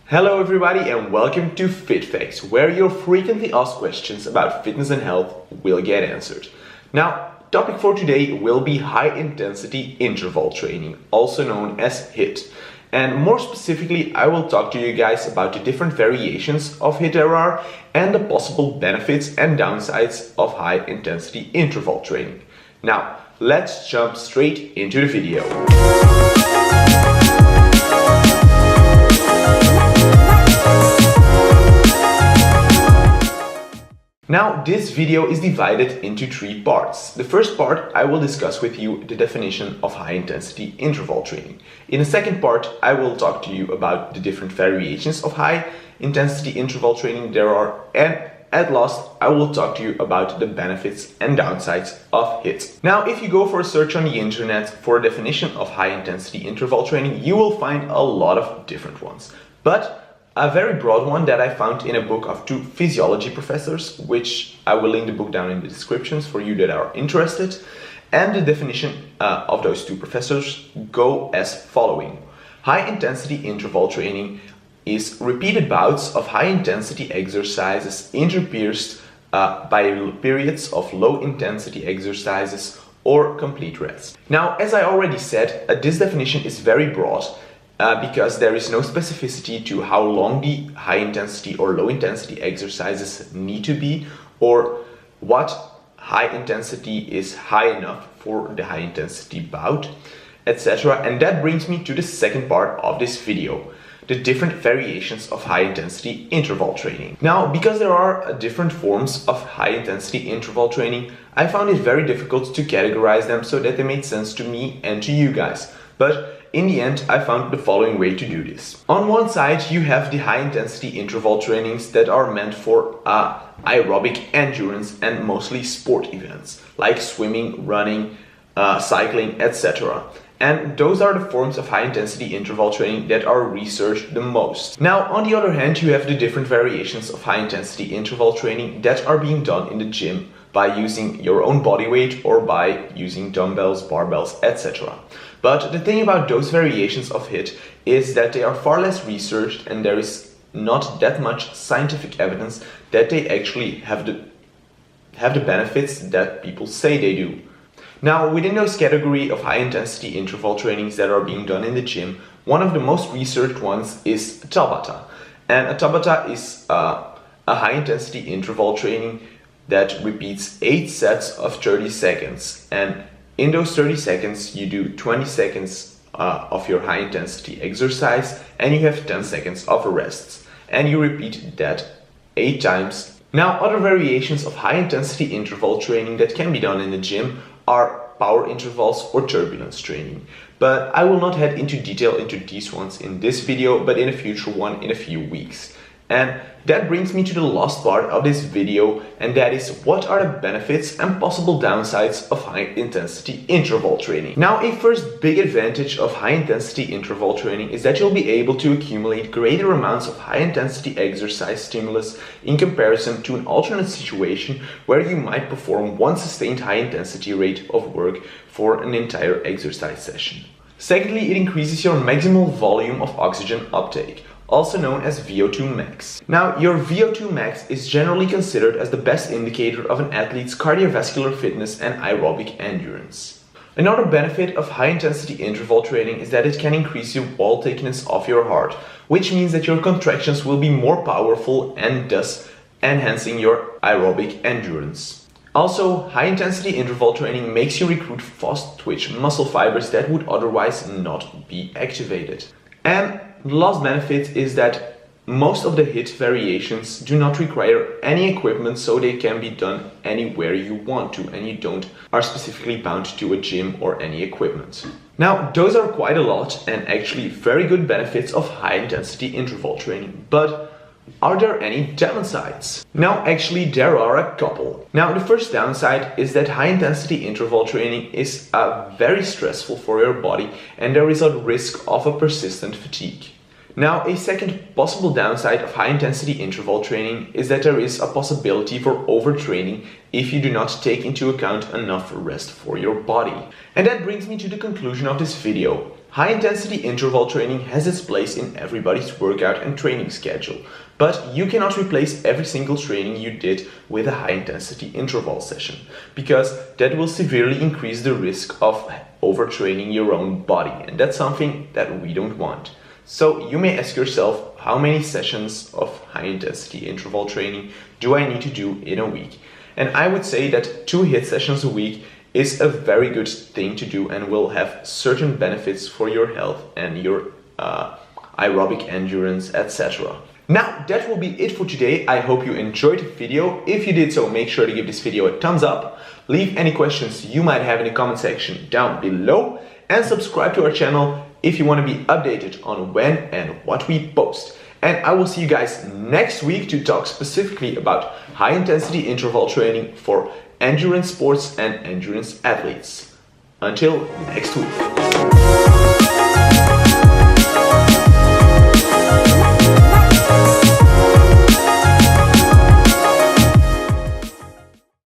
Hello everybody and welcome to Fit Facts, where your frequently asked questions about fitness and health will get answered. Now, topic for today will be high intensity interval training, also known as HIIT. And more specifically, I will talk to you guys about the different variations of HIIT there are and the possible benefits and downsides of high intensity interval training. Now, let's jump straight into the video. Now, this video is divided into three parts. The first part, I will discuss with you the definition of high-intensity interval training. In the second part, I will talk to you about the different variations of high-intensity interval training there are, and at last, I will talk to you about the benefits and downsides of HIIT. Now, if you go for a search on the internet for a definition of high-intensity interval training, you will find a lot of different ones. But a very broad one that I found in a book of two physiology professors, which I will link the book down in the descriptions for you that are interested. And the definition of those two professors go as following. High-intensity interval training is repeated bouts of high-intensity exercises interpierced by periods of low-intensity exercises or complete rest. Now, as I already said, this definition is very broad. Because there is no specificity to how long the high intensity or low intensity exercises need to be, or what high intensity is high enough for the high intensity bout, etc. And that brings me to the second part of this video, the different variations of high intensity interval training. Now, because there are different forms of high intensity interval training, I found it very difficult to categorize them so that they made sense to me and to you guys. But in the end, I found the following way to do this. On one side, you have the high-intensity interval trainings that are meant for aerobic endurance and mostly sport events, like swimming, running, cycling, etc. And those are the forms of high-intensity interval training that are researched the most. Now, on the other hand, you have the different variations of high-intensity interval training that are being done in the gym by using your own body weight or by using dumbbells, barbells, etc. But the thing about those variations of HIIT is that they are far less researched and there is not that much scientific evidence that they actually have the benefits that people say they do. Now, within those category of high-intensity interval trainings that are being done in the gym, one of the most researched ones is Tabata. And a Tabata is a high-intensity interval training that repeats 8 sets of 30 seconds. And in those 30 seconds, you do 20 seconds of your high-intensity exercise and you have 10 seconds of rest. And you repeat that 8 times. Now, other variations of high-intensity interval training that can be done in the gym are power intervals or turbulence training. But I will not head into detail into these ones in this video, but in a future one in a few weeks. And that brings me to the last part of this video, and that is what are the benefits and possible downsides of high-intensity interval training. Now, a first big advantage of high-intensity interval training is that you'll be able to accumulate greater amounts of high-intensity exercise stimulus in comparison to an alternate situation where you might perform one sustained high-intensity rate of work for an entire exercise session. Secondly, it increases your maximal volume of oxygen uptake, also known as VO2 max. Now, your VO2 max is generally considered as the best indicator of an athlete's cardiovascular fitness and aerobic endurance. Another benefit of high-intensity interval training is that it can increase the wall thickness of your heart, which means that your contractions will be more powerful and thus enhancing your aerobic endurance. Also, high-intensity interval training makes you recruit fast-twitch muscle fibers that would otherwise not be activated. And the last benefit is that most of the HIIT variations do not require any equipment, so they can be done anywhere you want to and you don't are specifically bound to a gym or any equipment. Now, those are quite a lot and actually very good benefits of high-intensity interval training, but are there any downsides? Now, actually, there are a couple. Now, the first downside is that high-intensity interval training is very stressful for your body and there is a risk of a persistent fatigue. Now, a second possible downside of high-intensity interval training is that there is a possibility for overtraining if you do not take into account enough rest for your body. And that brings me to the conclusion of this video. High intensity interval training has its place in everybody's workout and training schedule, but you cannot replace every single training you did with a high intensity interval session, because that will severely increase the risk of overtraining your own body, and that's something that we don't want. So you may ask yourself, how many sessions of high intensity interval training do I need to do in a week? And I would say that 2 HIIT sessions a week is a very good thing to do and will have certain benefits for your health and your aerobic endurance, etc. Now, that will be it for today. I hope you enjoyed the video. If you did so, make sure to give this video a thumbs up. Leave any questions you might have in the comment section down below, and subscribe to our channel if you want to be updated on when and what we post. And I will see you guys next week to talk specifically about high intensity interval training for endurance sports and endurance athletes. Until next week.